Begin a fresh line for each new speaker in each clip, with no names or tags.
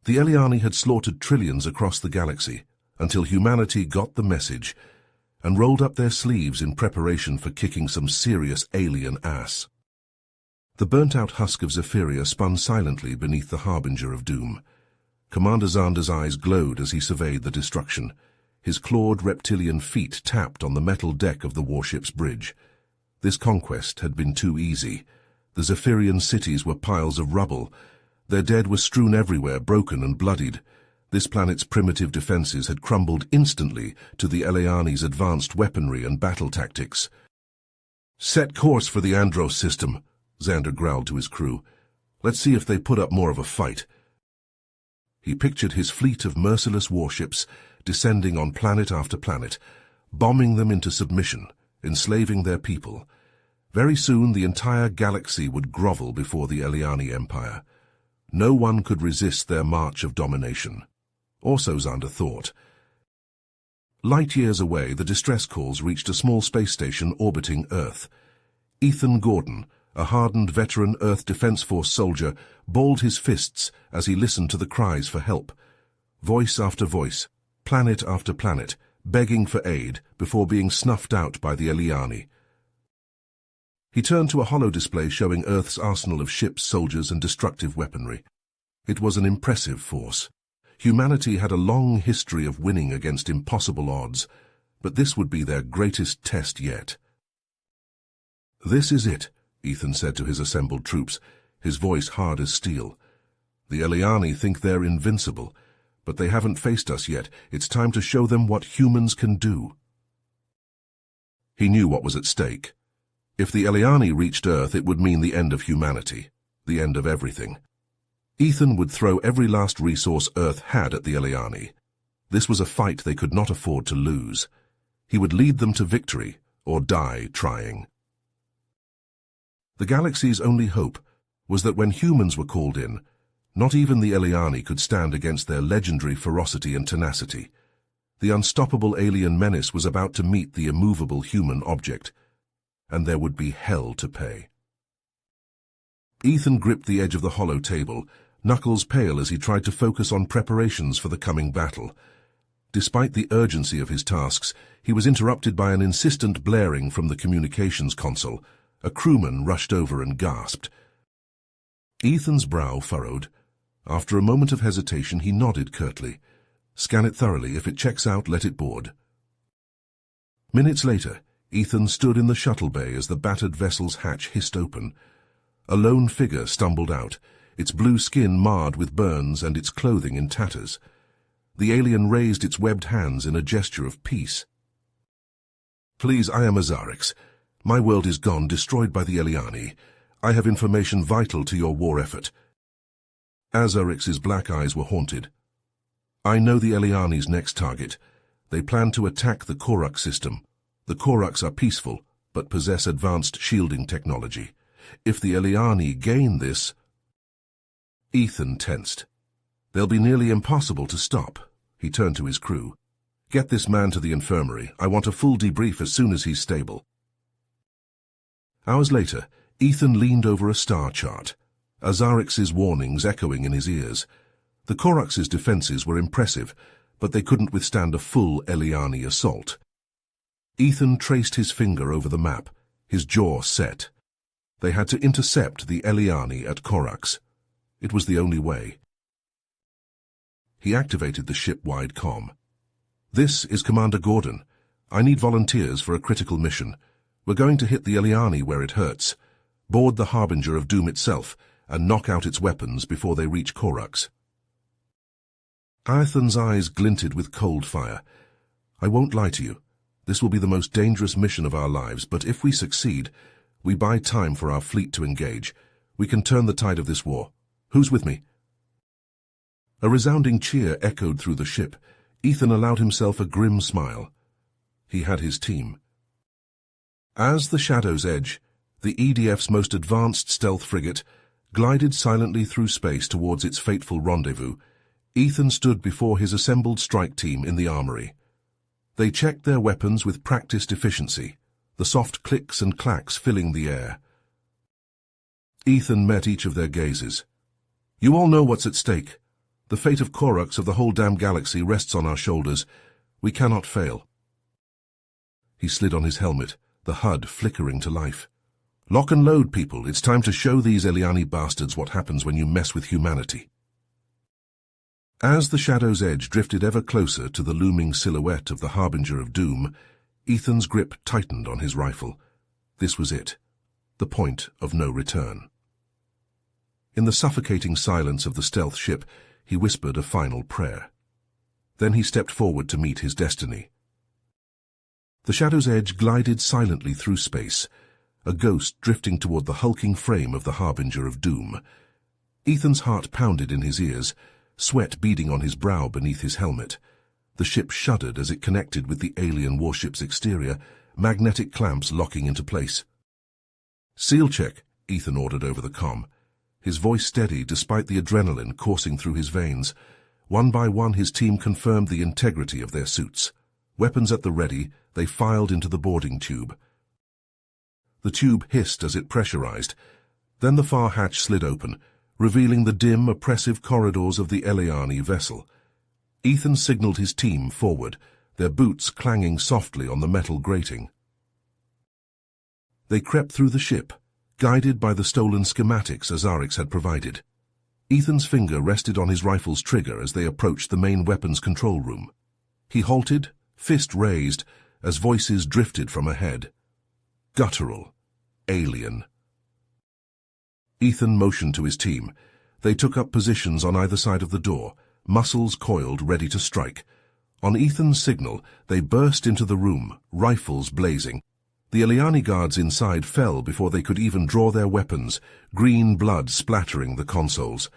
The Eliani had slaughtered trillions across the galaxy until humanity got the message and rolled up their sleeves in preparation for kicking some serious alien ass. The burnt-out husk of Zephyria spun silently beneath the harbinger of doom. Commander Xander's eyes glowed as he surveyed the destruction. His clawed reptilian feet tapped on the metal deck of the warship's bridge. This conquest had been too easy. The Zephyrian cities were piles of rubble. Their dead were strewn everywhere, broken and bloodied. This planet's primitive defenses had crumbled instantly to the Eliani's advanced weaponry and battle tactics. "Set course for the Andros system," Xander growled to his crew. "Let's see if they put up more of a fight." He pictured his fleet of merciless warships descending on planet after planet, bombing them into submission, enslaving their people. Very soon the entire galaxy would grovel before the Eliani Empire. No one could resist their march of domination. Or so Xander thought. Light years away, the distress calls reached a small space station orbiting Earth. Ethan Gordon, a hardened veteran Earth Defense Force soldier, balled his fists as he listened to the cries for help. Voice after voice, planet after planet, begging for aid before being snuffed out by the Eliani. He turned to a holodisplay showing Earth's arsenal of ships, soldiers, and destructive weaponry. It was an impressive force. Humanity had a long history of winning against impossible odds, but this would be their greatest test yet. "This is it," Ethan said to his assembled troops, his voice hard as steel. "The Eliani think they're invincible, but they haven't faced us yet. It's time to show them what humans can do." He knew what was at stake. If the Eliani reached Earth, it would mean the end of humanity, the end of everything. Ethan would throw every last resource Earth had at the Eliani. This was a fight they could not afford to lose. He would lead them to victory, or die trying. The galaxy's only hope was that when humans were called in, not even the Eliani could stand against their legendary ferocity and tenacity. The unstoppable alien menace was about to meet the immovable human object, and there would be hell to pay. Ethan gripped the edge of the hollow table, knuckles pale as he tried to focus on preparations for the coming battle. Despite the urgency of his tasks, he was interrupted by an insistent blaring from the communications console. A crewman rushed over and gasped. Ethan's brow furrowed. After a moment of hesitation, he nodded curtly. "Scan it thoroughly. If it checks out, let it board." Minutes later, Ethan stood in the shuttle bay as the battered vessel's hatch hissed open. A lone figure stumbled out, its blue skin marred with burns and its clothing in tatters. The alien raised its webbed hands in a gesture of peace. "Please, I am Azarix. My world is gone, destroyed by the Eliani. I have information vital to your war effort." Azarix's black eyes were haunted. "I know the Eliani's next target. They plan to attack the Orcs system. The Orcs are peaceful, but possess advanced shielding technology. If the Eliani gain this..." Ethan tensed. "They'll be nearly impossible to stop." He turned to his crew. "Get this man to the infirmary. I want a full debrief as soon as he's stable." Hours later, Ethan leaned over a star chart, Azarix's warnings echoing in his ears. The Orcs' defenses were impressive, but they couldn't withstand a full Eliani assault. Ethan traced his finger over the map, his jaw set. They had to intercept the Eliani at Orcs. It was the only way. He activated the ship-wide comm. "This is Commander Gordon. I need volunteers for a critical mission. We're going to hit the Eliani where it hurts, board the Harbinger of Doom itself, and knock out its weapons before they reach Orcs." Ethan's eyes glinted with cold fire. "I won't lie to you. This will be the most dangerous mission of our lives, but if we succeed, we buy time for our fleet to engage. We can turn the tide of this war. Who's with me?" A resounding cheer echoed through the ship. Ethan allowed himself a grim smile. He had his team. As the Shadow's Edge, the EDF's most advanced stealth frigate, glided silently through space towards its fateful rendezvous, Ethan stood before his assembled strike team in the armory. They checked their weapons with practiced efficiency, the soft clicks and clacks filling the air. Ethan met each of their gazes. "You all know what's at stake. The fate of Orcs of the whole damn galaxy rests on our shoulders. We cannot fail. He slid on his helmet, the HUD flickering to life. Lock and load, people. It's time to show these Eliani bastards what happens when you mess with humanity. As the Shadow's edge drifted ever closer to the looming silhouette of the Harbinger of Doom, Ethan's grip tightened on his rifle. This was it, the point of no return. In the suffocating silence of the stealth ship, he whispered a final prayer. Then he stepped forward to meet his destiny. The Shadow's edge glided silently through space, a ghost drifting toward the hulking frame of the Harbinger of Doom. Ethan's heart pounded in his ears, sweat beading on his brow beneath his helmet. The ship shuddered as it connected with the alien warship's exterior, magnetic clamps locking into place. "Seal check," Ethan ordered over the comm, his voice steady despite the adrenaline coursing through his veins. One by one his team confirmed the integrity of their suits. Weapons at the ready, they filed into the boarding tube. The tube hissed as it pressurized. Then the far hatch slid open, revealing the dim, oppressive corridors of the Eliani vessel. Ethan signaled his team forward, their boots clanging softly on the metal grating. They crept through the ship, guided by the stolen schematics Azarix had provided. Ethan's finger rested on his rifle's trigger as they approached the main weapons control room. He halted, fist raised, as voices drifted from ahead. Guttural. Alien. Ethan motioned to his team. They took up positions on either side of the door, muscles coiled, ready to strike. On Ethan's signal, they burst into the room, rifles blazing. The Eliani guards inside fell before they could even draw their weapons, green blood splattering the consoles.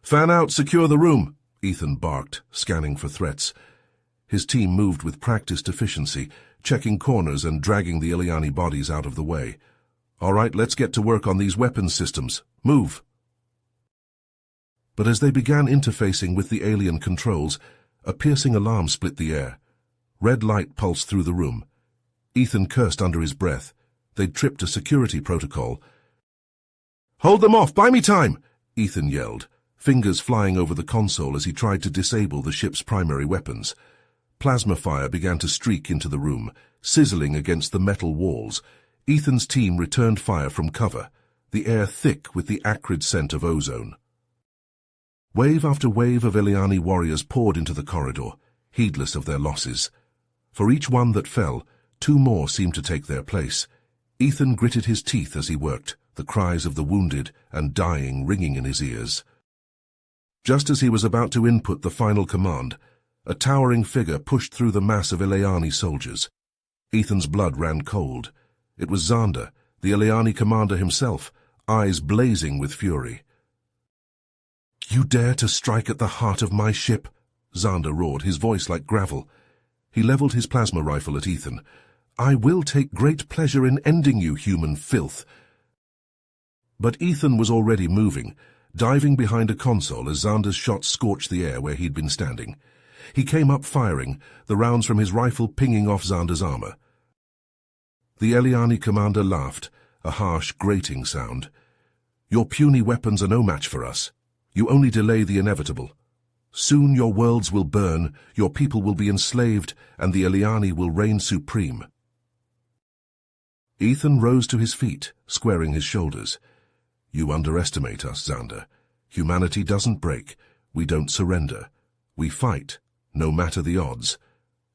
"Fan out, secure the room," Ethan barked, scanning for threats. His team moved with practiced efficiency, checking corners and dragging the Eliani bodies out of the way. "All right, let's get to work on these weapons systems. Move." But as they began interfacing with the alien controls, a piercing alarm split the air. Red light pulsed through the room. Ethan cursed under his breath. They'd tripped a security protocol. "Hold them off! Buy me time!" Ethan yelled, fingers flying over the console as he tried to disable the ship's primary weapons. Plasma fire began to streak into the room, sizzling against the metal walls. Ethan's team returned fire from cover, the air thick with the acrid scent of ozone. Wave after wave of Eliani warriors poured into the corridor, heedless of their losses. For each one that fell, two more seemed to take their place. Ethan gritted his teeth as he worked, the cries of the wounded and dying ringing in his ears. Just as he was about to input the final command, a towering figure pushed through the mass of Eliani soldiers. Ethan's blood ran cold. It was Xander, the Eliani commander himself, eyes blazing with fury. "You dare to strike at the heart of my ship?" Xander roared, his voice like gravel. He leveled his plasma rifle at Ethan. "I will take great pleasure in ending you, human filth." But Ethan was already moving, diving behind a console as Xander's shots scorched the air where he'd been standing. He came up firing, the rounds from his rifle pinging off Xander's armor. The Eliani commander laughed, a harsh, grating sound. "Your puny weapons are no match for us. You only delay the inevitable. Soon your worlds will burn, your people will be enslaved, and the Eliani will reign supreme." Ethan rose to his feet, squaring his shoulders. "You underestimate us, Xander. Humanity doesn't break. We don't surrender. We fight, no matter the odds,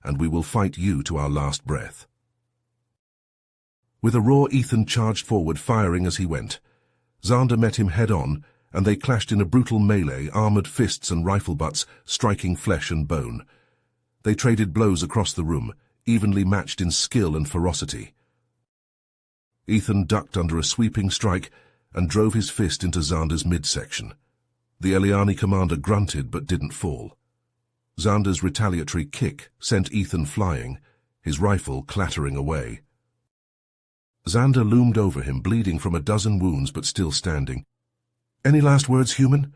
and we will fight you to our last breath." With a roar, Ethan charged forward, firing as he went. Xander met him head-on, and they clashed in a brutal melee, armored fists and rifle butts striking flesh and bone. They traded blows across the room, evenly matched in skill and ferocity. Ethan ducked under a sweeping strike and drove his fist into Xander's midsection. The Eliani commander grunted but didn't fall. Xander's retaliatory kick sent Ethan flying, his rifle clattering away. Xander loomed over him, bleeding from a dozen wounds but still standing. "Any last words, human?"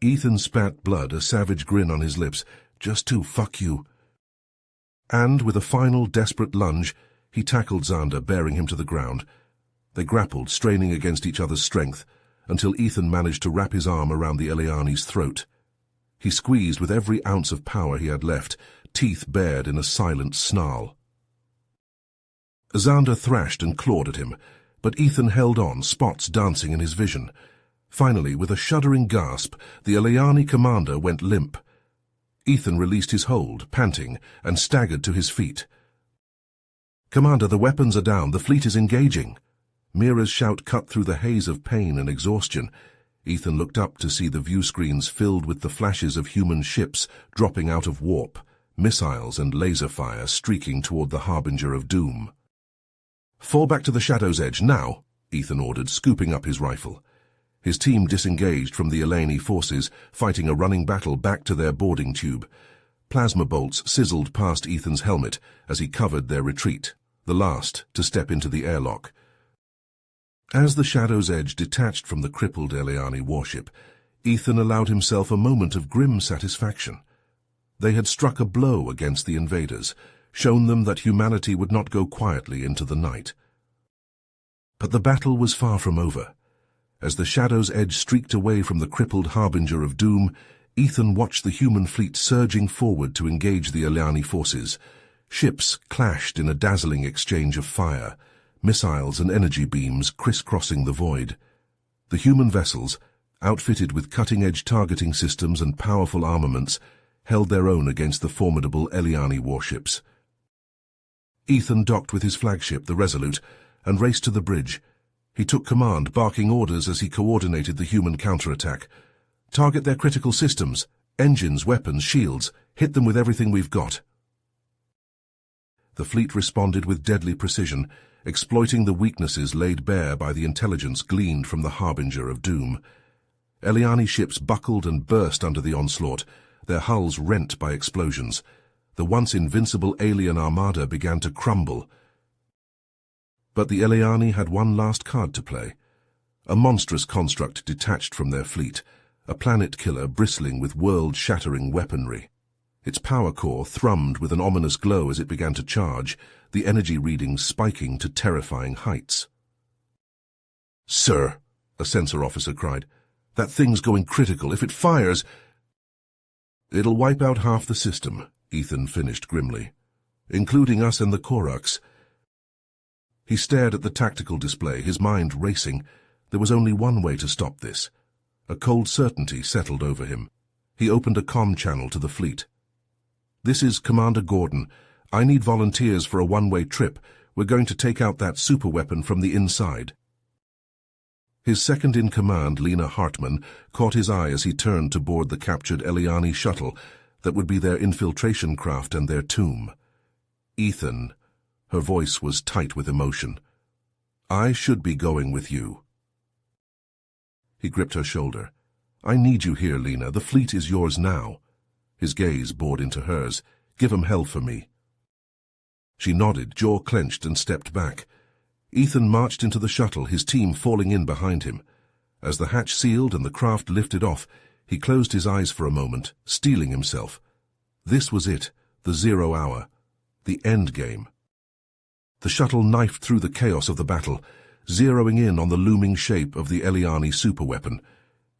Ethan spat blood, a savage grin on his lips. "Just to fuck you." And, with a final desperate lunge, he tackled Xander, bearing him to the ground. They grappled, straining against each other's strength. until Ethan managed to wrap his arm around the Eliani's throat. He squeezed with every ounce of power he had left, teeth bared in a silent snarl. Xander thrashed and clawed at him, but Ethan held on, spots dancing in his vision. Finally, with a shuddering gasp, the Eliani commander went limp. Ethan released his hold, panting, and staggered to his feet. "Commander, the weapons are down. The fleet is engaging." Mira's shout cut through the haze of pain and exhaustion. Ethan looked up to see the view screens filled with the flashes of human ships dropping out of warp, missiles and laser fire streaking toward the harbinger of doom. "Fall back to the Shadow's Edge, now," Ethan ordered, scooping up his rifle. His team disengaged from the Eliani forces, fighting a running battle back to their boarding tube. Plasma bolts sizzled past Ethan's helmet as he covered their retreat, the last to step into the airlock. As the Shadow's Edge detached from the crippled Eliani warship, Ethan allowed himself a moment of grim satisfaction. They had struck a blow against the invaders, shown them that humanity would not go quietly into the night. But the battle was far from over. As the Shadow's Edge streaked away from the crippled harbinger of doom, Ethan watched the human fleet surging forward to engage the Eliani forces. Ships clashed in a dazzling exchange of fire, missiles and energy beams crisscrossing the void. The human vessels, outfitted with cutting-edge targeting systems and powerful armaments, held their own against the formidable Eliani warships. Ethan docked with his flagship, the Resolute, and raced to the bridge. He took command, barking orders as he coordinated the human counterattack. "Target their critical systems, engines, weapons, shields. Hit them with everything we've got." The fleet responded with deadly precision, exploiting the weaknesses laid bare by the intelligence gleaned from the harbinger of doom. Eliani ships buckled and burst under the onslaught, their hulls rent by explosions. The once invincible alien armada began to crumble. But the Eliani had one last card to play. A monstrous construct detached from their fleet, a planet killer bristling with world-shattering weaponry. Its power core thrummed with an ominous glow as it began to charge, the energy readings spiking to terrifying heights. "Sir," a sensor officer cried, "that thing's going critical. If it fires—" "It'll wipe out half the system," Ethan finished grimly, "including us and the Orcs." He stared at the tactical display, his mind racing. There was only one way to stop this. A cold certainty settled over him. He opened a comm channel to the fleet. "This is Commander Gordon. I need volunteers for a one-way trip. We're going to take out that superweapon from the inside." His second-in-command, Lena Hartman, caught his eye as he turned to board the captured Eliani shuttle that would be their infiltration craft and their tomb. "Ethan," her voice was tight with emotion, "I should be going with you." He gripped her shoulder. "I need you here, Lena. The fleet is yours now." His gaze bored into hers. "Give 'em hell for me." She nodded, jaw clenched, and stepped back. Ethan marched into the shuttle, his team falling in behind him. As the hatch sealed and the craft lifted off, he closed his eyes for a moment, steeling himself. This was it, the 0 hour, the end game. The shuttle knifed through the chaos of the battle, zeroing in on the looming shape of the Eliani superweapon.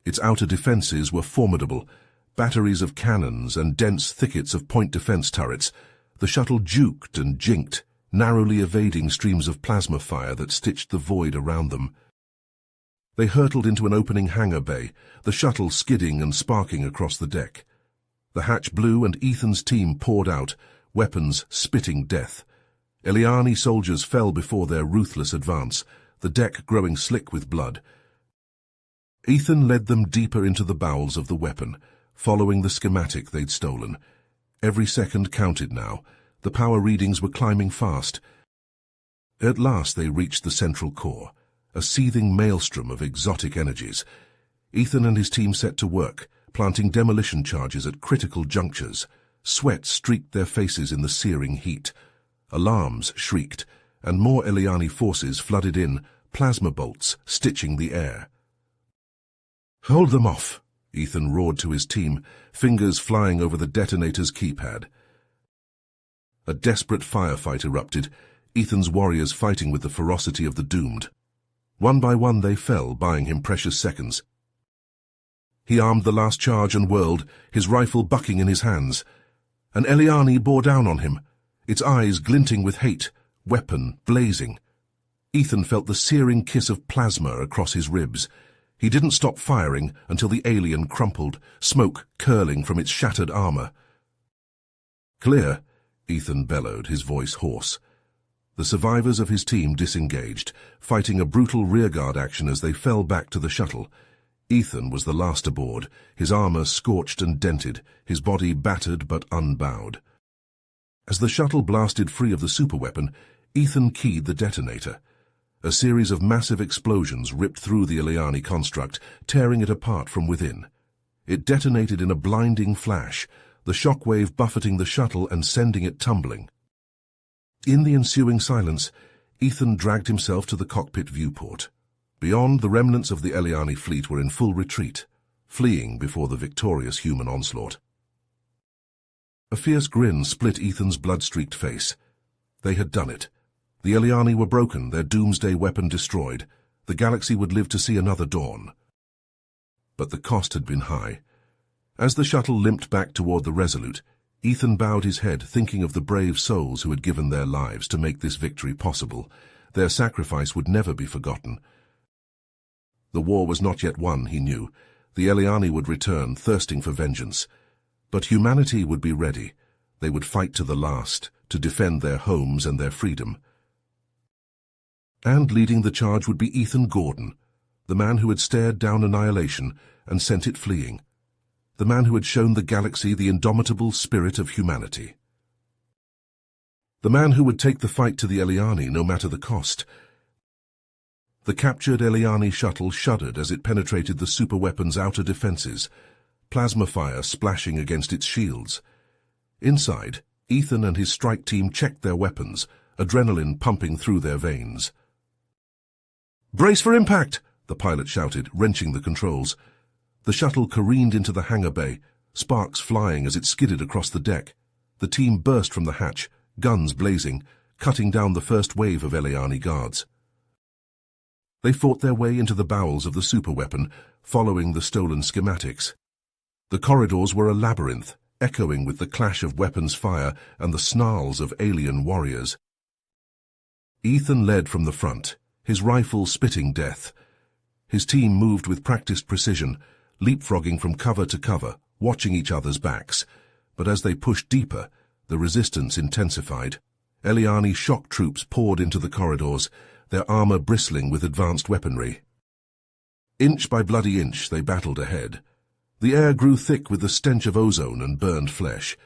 Its outer defenses were formidable, batteries of cannons and dense thickets of point defense turrets. The shuttle juked and jinked, narrowly evading streams of plasma fire that stitched the void around them. They hurtled into an opening hangar bay, the shuttle skidding and sparking across the deck. The hatch blew and Ethan's team poured out, weapons spitting death. Eliani soldiers fell before their ruthless advance, the deck growing slick with blood. Ethan led them deeper into the bowels of the weapon, following the schematic they'd stolen. Every second counted now. The power readings were climbing fast. At last they reached the central core, a seething maelstrom of exotic energies. Ethan and his team set to work, planting demolition charges at critical junctures. Sweat streaked their faces in the searing heat. Alarms shrieked, and more Eliani forces flooded in, plasma bolts stitching the air. "Hold them off," Ethan roared to his team, fingers flying over the detonator's keypad. A desperate firefight erupted, Ethan's warriors fighting with the ferocity of the doomed. One by one they fell, buying him precious seconds. He armed the last charge and whirled, his rifle bucking in his hands. An Eliani bore down on him, its eyes glinting with hate, weapon blazing. Ethan felt the searing kiss of plasma across his ribs. He didn't stop firing until the alien crumpled, smoke curling from its shattered armor. "Clear," Ethan bellowed, his voice hoarse. The survivors of his team disengaged, fighting a brutal rearguard action as they fell back to the shuttle. Ethan was the last aboard, his armor scorched and dented, his body battered but unbowed. As the shuttle blasted free of the superweapon, Ethan keyed the detonator. A series of massive explosions ripped through the Eliani construct, tearing it apart from within. It detonated in a blinding flash, the shockwave buffeting the shuttle and sending it tumbling. In the ensuing silence, Ethan dragged himself to the cockpit viewport. Beyond, the remnants of the Eliani fleet were in full retreat, fleeing before the victorious human onslaught. A fierce grin split Ethan's blood-streaked face. They had done it. The Eliani were broken, their doomsday weapon destroyed. The galaxy would live to see another dawn. But the cost had been high. As the shuttle limped back toward the Resolute, Ethan bowed his head, thinking of the brave souls who had given their lives to make this victory possible. Their sacrifice would never be forgotten. The war was not yet won, he knew. The Eliani would return, thirsting for vengeance. But humanity would be ready. They would fight to the last, to defend their homes and their freedom. And leading the charge would be Ethan Gordon, the man who had stared down annihilation and sent it fleeing. The man who had shown the galaxy the indomitable spirit of humanity. The man who would take the fight to the Eliani no matter the cost. The captured Eliani shuttle shuddered as it penetrated the superweapon's outer defenses, plasma fire splashing against its shields. Inside, Ethan and his strike team checked their weapons, adrenaline pumping through their veins. "Brace for impact!" the pilot shouted, wrenching the controls. The shuttle careened into the hangar bay, sparks flying as it skidded across the deck. The team burst from the hatch, guns blazing, cutting down the first wave of Eliani guards. They fought their way into the bowels of the superweapon, following the stolen schematics. The corridors were a labyrinth, echoing with the clash of weapons fire and the snarls of alien warriors. Ethan led from the front, his rifle spitting death. His team moved with practiced precision, leapfrogging from cover to cover, watching each other's backs. But as they pushed deeper, the resistance intensified. Eliani shock troops poured into the corridors, their armor bristling with advanced weaponry. Inch by bloody inch, they battled ahead. The air grew thick with the stench of ozone and burned flesh.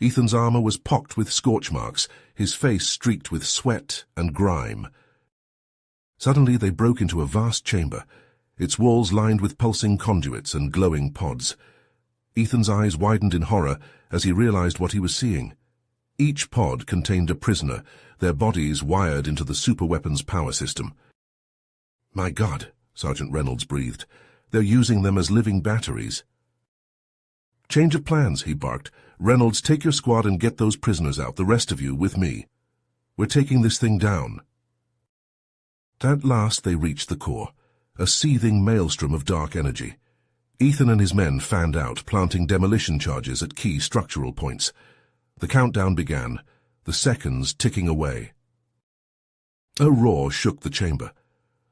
Ethan's armor was pocked with scorch marks, his face streaked with sweat and grime. Suddenly they broke into a vast chamber, its walls lined with pulsing conduits and glowing pods. Ethan's eyes widened in horror as he realized what he was seeing. Each pod contained a prisoner, their bodies wired into the superweapon's power system. "My God," Sergeant Reynolds breathed. "They're using them as living batteries." "Change of plans," he barked. "Reynolds, take your squad and get those prisoners out, the rest of you with me. We're taking this thing down." At last they reached the core, a seething maelstrom of dark energy. Ethan and his men fanned out, planting demolition charges at key structural points. The countdown began, the seconds ticking away. A roar shook the chamber.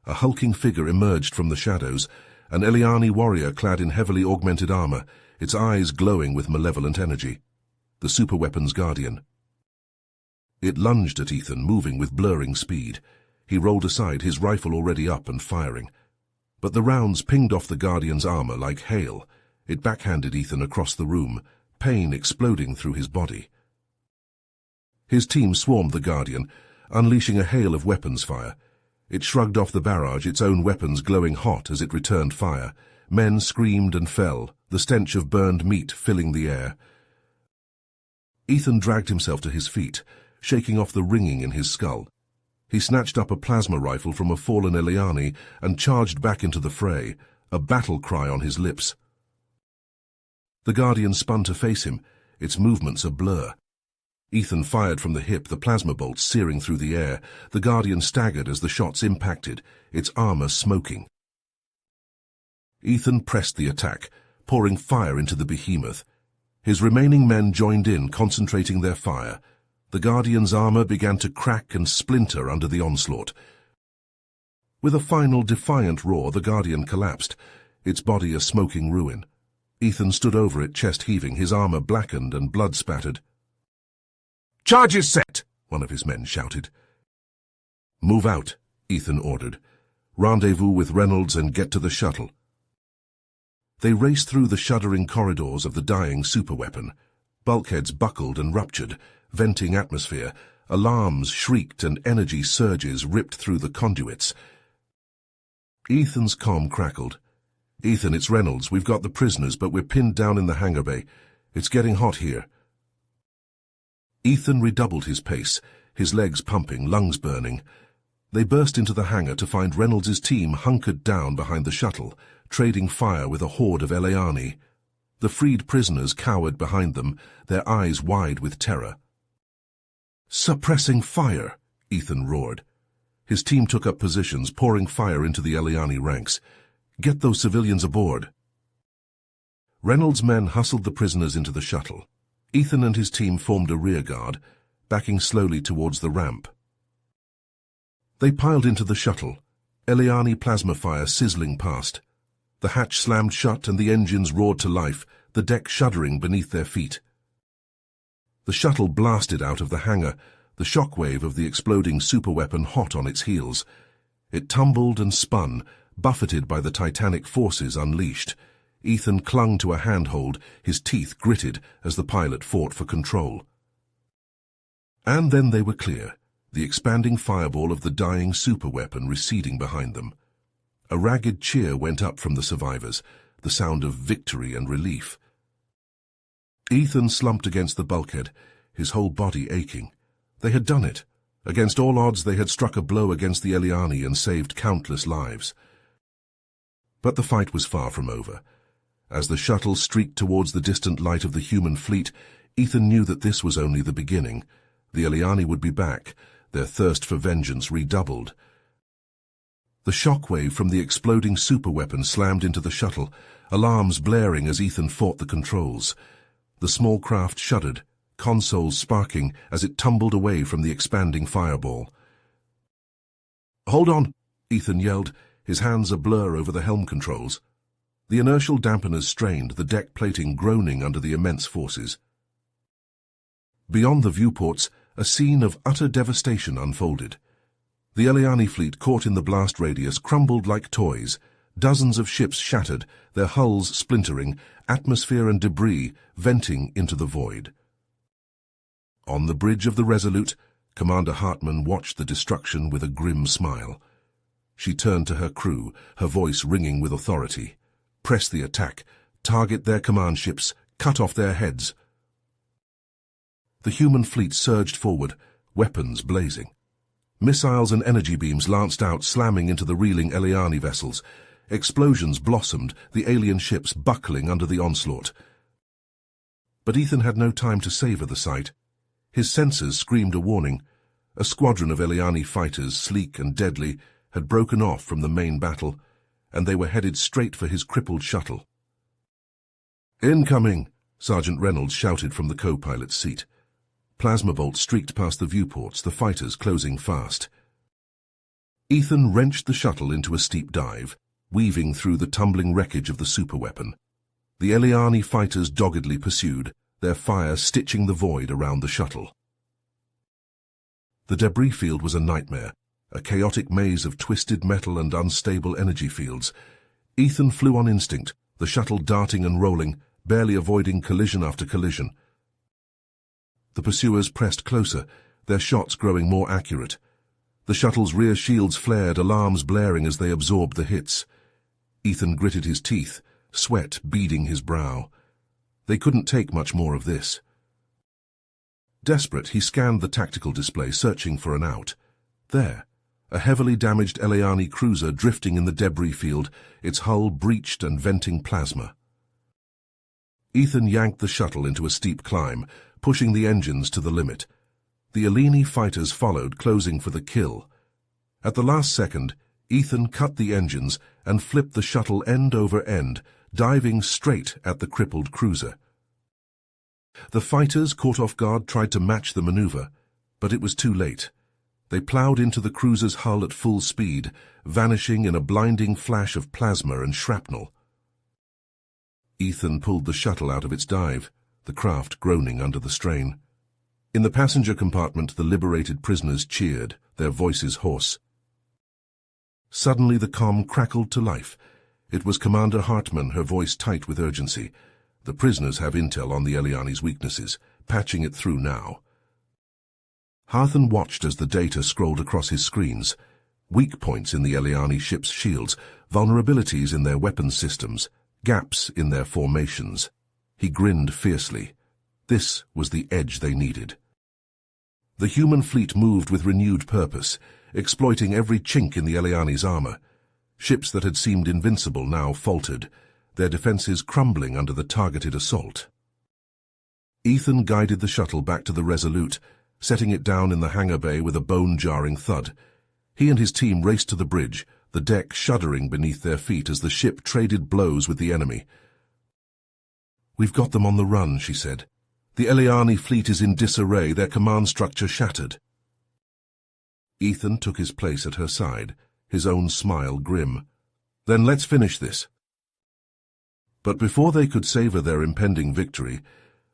A hulking figure emerged from the shadows, an Eliani warrior clad in heavily augmented armor, its eyes glowing with malevolent energy. The superweapon's guardian. It lunged at Ethan, moving with blurring speed. He rolled aside, his rifle already up and firing. But the rounds pinged off the Guardian's armor like hail. It backhanded Ethan across the room, pain exploding through his body. His team swarmed the Guardian, unleashing a hail of weapons fire. It shrugged off the barrage, its own weapons glowing hot as it returned fire. Men screamed and fell, the stench of burned meat filling the air. Ethan dragged himself to his feet, shaking off the ringing in his skull. He snatched up a plasma rifle from a fallen Eliani and charged back into the fray, a battle cry on his lips. The Guardian spun to face him, its movements a blur. Ethan fired from the hip, the plasma bolts searing through the air. The Guardian staggered as the shots impacted, its armor smoking. Ethan pressed the attack, pouring fire into the behemoth. His remaining men joined in, concentrating their fire. The Guardian's armor began to crack and splinter under the onslaught. With a final defiant roar, the Guardian collapsed, its body a smoking ruin. Ethan stood over it, chest heaving, his armor blackened and blood-spattered. "Charges set!" one of his men shouted. "Move out," Ethan ordered. "Rendezvous with Reynolds and get to the shuttle." They raced through the shuddering corridors of the dying superweapon. Bulkheads buckled and ruptured, venting atmosphere. Alarms shrieked and energy surges ripped through the conduits. Ethan's comm crackled. "Ethan, it's Reynolds. We've got the prisoners, but we're pinned down in the hangar bay. It's getting hot here." Ethan redoubled his pace, his legs pumping, lungs burning. They burst into the hangar to find Reynolds' team hunkered down behind the shuttle, trading fire with a horde of Eleani. The freed prisoners cowered behind them, their eyes wide with terror. "Suppressing fire!" Ethan roared. His team took up positions, pouring fire into the Eleani ranks. "Get those civilians aboard." Reynolds' men hustled the prisoners into the shuttle. Ethan and his team formed a rearguard, backing slowly towards the ramp. They piled into the shuttle, Eleani plasma fire sizzling past. The hatch slammed shut and the engines roared to life, the deck shuddering beneath their feet. The shuttle blasted out of the hangar, the shockwave of the exploding superweapon hot on its heels. It tumbled and spun, buffeted by the titanic forces unleashed. Ethan clung to a handhold, his teeth gritted as the pilot fought for control. And then they were clear, the expanding fireball of the dying superweapon receding behind them. A ragged cheer went up from the survivors, the sound of victory and relief. Ethan slumped against the bulkhead, his whole body aching. They had done it. Against all odds, they had struck a blow against the Eleani and saved countless lives. But the fight was far from over. As the shuttle streaked towards the distant light of the human fleet, Ethan knew that this was only the beginning. The Eleani would be back, their thirst for vengeance redoubled. The shockwave from the exploding superweapon slammed into the shuttle, alarms blaring as Ethan fought the controls. The small craft shuddered, consoles sparking as it tumbled away from the expanding fireball. "Hold on," Ethan yelled, his hands a blur over the helm controls. The inertial dampeners strained, the deck plating groaning under the immense forces. Beyond the viewports, a scene of utter devastation unfolded. The Eleani fleet, caught in the blast radius, crumbled like toys. Dozens of ships shattered, their hulls splintering, atmosphere and debris venting into the void. On the bridge of the Resolute, Commander Hartman watched the destruction with a grim smile. She turned to her crew, her voice ringing with authority. "Press the attack, target their command ships, cut off their heads." The human fleet surged forward, weapons blazing. Missiles and energy beams lanced out, slamming into the reeling Eleani vessels. Explosions blossomed, the alien ships buckling under the onslaught. But Ethan had no time to savor the sight. His senses screamed a warning. A squadron of Eleani fighters, sleek and deadly, had broken off from the main battle, and they were headed straight for his crippled shuttle. "Incoming!" Sergeant Reynolds shouted from the co-pilot's seat. Plasma bolts streaked past the viewports, the fighters closing fast. Ethan wrenched the shuttle into a steep dive, weaving through the tumbling wreckage of the superweapon. The Eleani fighters doggedly pursued, their fire stitching the void around the shuttle. The debris field was a nightmare, a chaotic maze of twisted metal and unstable energy fields. Ethan flew on instinct, the shuttle darting and rolling, barely avoiding collision after collision. The pursuers pressed closer, their shots growing more accurate. The shuttle's rear shields flared, alarms blaring as they absorbed the hits. Ethan gritted his teeth, sweat beading his brow. They couldn't take much more of this. Desperate, he scanned the tactical display, searching for an out. There, a heavily damaged Eleani cruiser drifting in the debris field, its hull breached and venting plasma. Ethan yanked the shuttle into a steep climb, pushing the engines to the limit. The Eleni fighters followed, closing for the kill. At the last second, Ethan cut the engines and flipped the shuttle end over end, diving straight at the crippled cruiser. The fighters, caught off guard, tried to match the maneuver, but it was too late. They plowed into the cruiser's hull at full speed, vanishing in a blinding flash of plasma and shrapnel. Ethan pulled the shuttle out of its dive, the craft groaning under the strain. In the passenger compartment, the liberated prisoners cheered, their voices hoarse. Suddenly the comm crackled to life. It was Commander Hartman, her voice tight with urgency. The prisoners have intel on the Eliani's weaknesses, patching it through now. Harthan watched as the data scrolled across his screens. Weak points in the Eliani ship's shields, vulnerabilities in their weapons systems, gaps in their formations. He grinned fiercely. This was the edge they needed. The human fleet moved with renewed purpose, exploiting every chink in the Eliani's armor. Ships that had seemed invincible now faltered, their defenses crumbling under the targeted assault. Ethan guided the shuttle back to the Resolute, setting it down in the hangar bay with a bone-jarring thud. He and his team raced to the bridge, the deck shuddering beneath their feet as the ship traded blows with the enemy. "We've got them on the run," she said. "The Eliani fleet is in disarray, their command structure shattered." Ethan took his place at her side, his own smile grim. "Then let's finish this." But before they could savor their impending victory,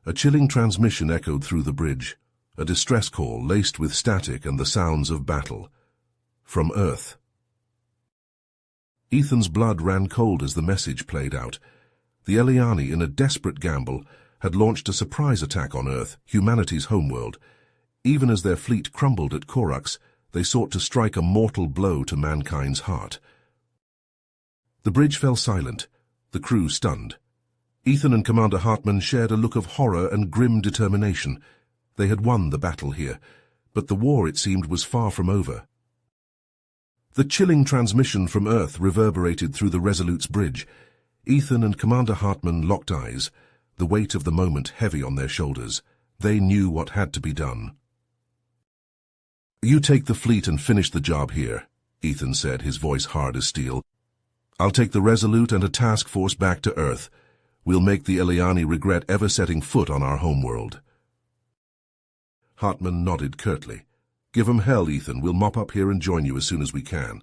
a chilling transmission echoed through the bridge, a distress call laced with static and the sounds of battle. From Earth. Ethan's blood ran cold as the message played out. The Eliani, in a desperate gamble, had launched a surprise attack on Earth, humanity's homeworld. Even as their fleet crumbled at Orcs, they sought to strike a mortal blow to mankind's heart. The bridge fell silent, the crew stunned. Ethan and Commander Hartman shared a look of horror and grim determination. They had won the battle here, but the war, it seemed, was far from over. The chilling transmission from Earth reverberated through the Resolute's bridge. Ethan and Commander Hartman locked eyes, the weight of the moment heavy on their shoulders. They knew what had to be done. "You take the fleet and finish the job here," Ethan said, his voice hard as steel. "I'll take the Resolute and a task force back to Earth. We'll make the Eliani regret ever setting foot on our homeworld." Hartman nodded curtly. "Give 'em hell, Ethan. We'll mop up here and join you as soon as we can."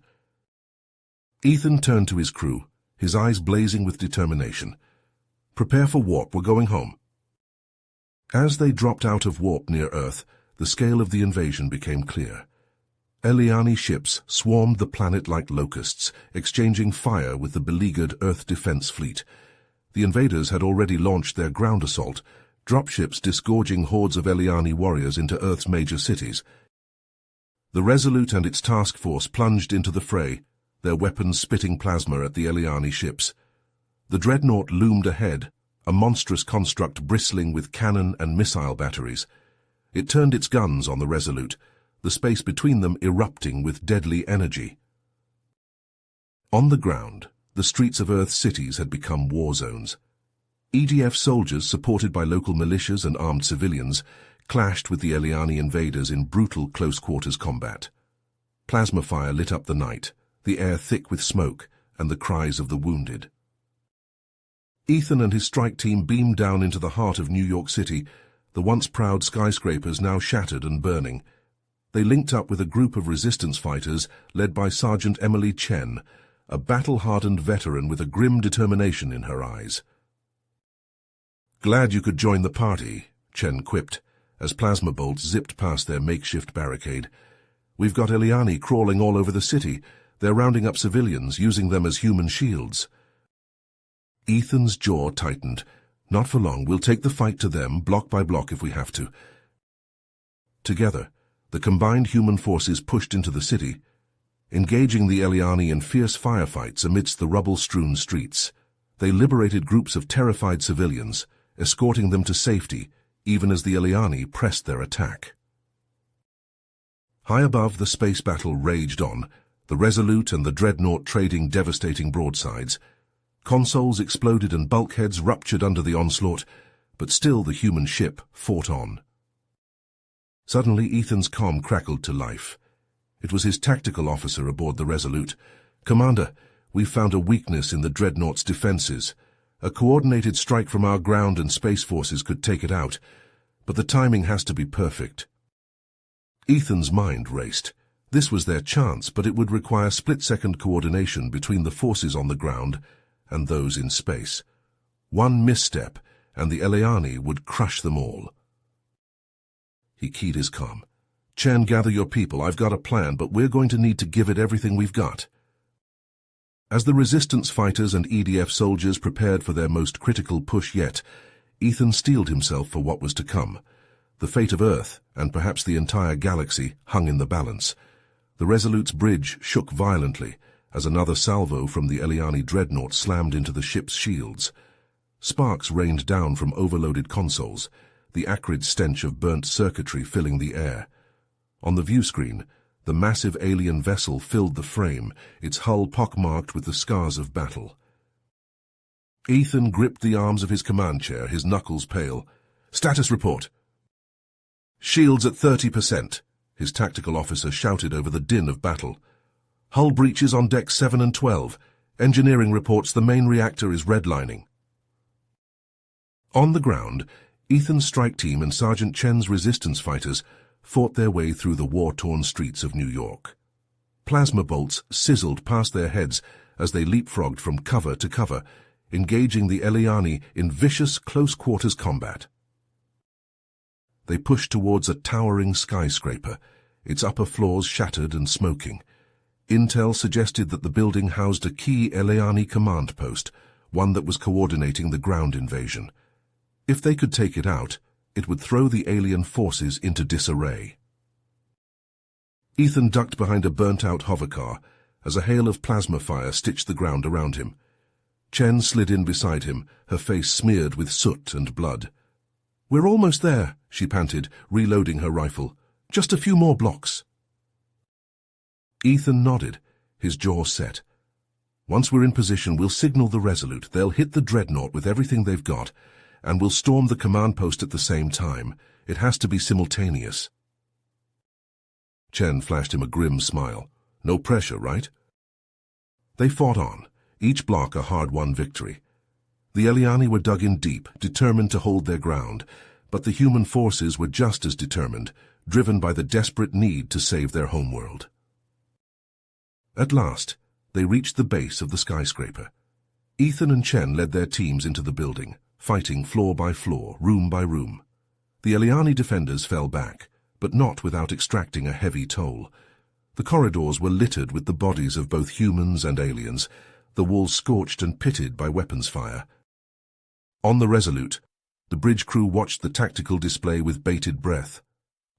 Ethan turned to his crew, his eyes blazing with determination. "Prepare for warp. We're going home." As they dropped out of warp near Earth, the scale of the invasion became clear. Eliani ships swarmed the planet like locusts, exchanging fire with the beleaguered Earth defense fleet. The invaders had already launched their ground assault, dropships disgorging hordes of Eliani warriors into Earth's major cities. The Resolute and its task force plunged into the fray, their weapons spitting plasma at the Eliani ships. The dreadnought loomed ahead, a monstrous construct bristling with cannon and missile batteries. It turned its guns on the Resolute, the space between them erupting with deadly energy. On the ground, the streets of Earth's cities had become war zones. EDF soldiers, supported by local militias and armed civilians, clashed with the Eliani invaders in brutal close-quarters combat. Plasma fire lit up the night, the air thick with smoke and the cries of the wounded. Ethan and his strike team beamed down into the heart of New York City, the once proud skyscrapers now shattered and burning. They linked up with a group of resistance fighters led by Sergeant Emily Chen, a battle-hardened veteran with a grim determination in her eyes. "Glad you could join the party," Chen quipped, as plasma bolts zipped past their makeshift barricade. "We've got Eliani crawling all over the city. They're rounding up civilians, using them as human shields." Ethan's jaw tightened. "Not for long. We'll take the fight to them, block by block if we have to." Together, the combined human forces pushed into the city, engaging the Eliani in fierce firefights amidst the rubble-strewn streets. They liberated groups of terrified civilians, escorting them to safety, even as the Eliani pressed their attack. High above, the space battle raged on, the Resolute and the Dreadnought trading devastating broadsides. Consoles exploded and bulkheads ruptured under the onslaught, but still the human ship fought on. Suddenly Ethan's comm crackled to life. It was his tactical officer aboard the Resolute. "Commander, we've found a weakness in the Dreadnought's defenses. A coordinated strike from our ground and space forces could take it out, but the timing has to be perfect." Ethan's mind raced. This was their chance, but it would require split-second coordination between the forces on the ground and those in space. One misstep, and the Eliani would crush them all. He keyed his comm. "Chen, gather your people. I've got a plan, but we're going to need to give it everything we've got." As the Resistance fighters and EDF soldiers prepared for their most critical push yet, Ethan steeled himself for what was to come. The fate of Earth, and perhaps the entire galaxy, hung in the balance. The Resolute's bridge shook violently as another salvo from the Eliani dreadnought slammed into the ship's shields. Sparks rained down from overloaded consoles, the acrid stench of burnt circuitry filling the air. On the view screen, the massive alien vessel filled the frame, its hull pockmarked with the scars of battle. Ethan gripped the arms of his command chair, his knuckles pale. "Status report." "Shields at 30%, his tactical officer shouted over the din of battle. "Hull breaches on decks 7 and 12. Engineering reports the main reactor is redlining." On the ground, Ethan's strike team and Sergeant Chen's Resistance fighters fought their way through the war-torn streets of New York. Plasma bolts sizzled past their heads as they leapfrogged from cover to cover, engaging the Eliani in vicious close-quarters combat. They pushed towards a towering skyscraper, its upper floors shattered and smoking. Intel suggested that the building housed a key Eliani command post, one that was coordinating the ground invasion. If they could take it out, it would throw the alien forces into disarray. Ethan ducked behind a burnt-out hovercar as a hail of plasma fire stitched the ground around him. Chen slid in beside him, her face smeared with soot and blood. "We're almost there," she panted, reloading her rifle. "Just a few more blocks." Ethan nodded, his jaw set. "Once we're in position, we'll signal the Resolute. They'll hit the dreadnought with everything they've got, and we'll storm the command post at the same time. It has to be simultaneous." Chen flashed him a grim smile. "No pressure, right?" They fought on, each block a hard-won victory. The Eliani were dug in deep, determined to hold their ground, but the human forces were just as determined, driven by the desperate need to save their homeworld. At last, they reached the base of the skyscraper. Ethan and Chen led their teams into the building, fighting floor by floor, room by room. The Eliani defenders fell back, but not without extracting a heavy toll. The corridors were littered with the bodies of both humans and aliens, the walls scorched and pitted by weapons fire. On the Resolute, the bridge crew watched the tactical display with bated breath.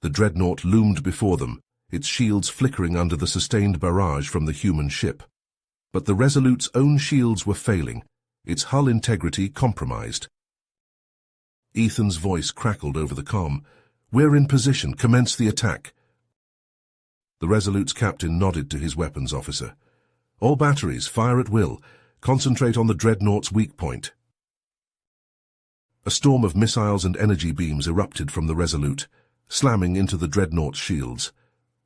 The dreadnought loomed before them, its shields flickering under the sustained barrage from the human ship. But the Resolute's own shields were failing, its hull integrity compromised. Ethan's voice crackled over the comm. "We're in position. Commence the attack." The Resolute's captain nodded to his weapons officer. "All batteries, fire at will. Concentrate on the dreadnought's weak point." A storm of missiles and energy beams erupted from the Resolute, slamming into the dreadnought's shields.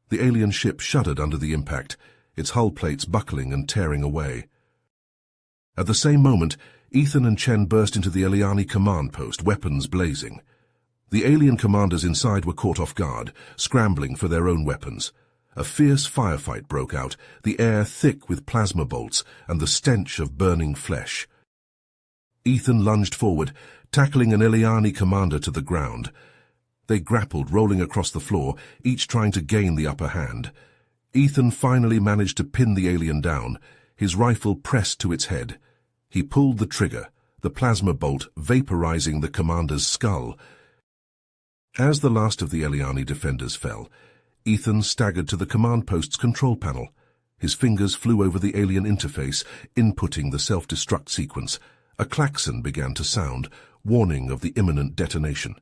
The alien ship shuddered under the impact, its hull plates buckling and tearing away. At the same moment, Ethan and Chen burst into the Eliani command post, weapons blazing. The alien commanders inside were caught off guard, scrambling for their own weapons. A fierce firefight broke out, the air thick with plasma bolts and the stench of burning flesh. Ethan lunged forward, tackling an Eliani commander to the ground. They grappled, rolling across the floor, each trying to gain the upper hand. Ethan finally managed to pin the alien down, his rifle pressed to its head. He pulled the trigger, the plasma bolt vaporizing the commander's skull. As the last of the Eliani defenders fell, Ethan staggered to the command post's control panel. His fingers flew over the alien interface, inputting the self-destruct sequence. A klaxon began to sound, warning of the imminent detonation.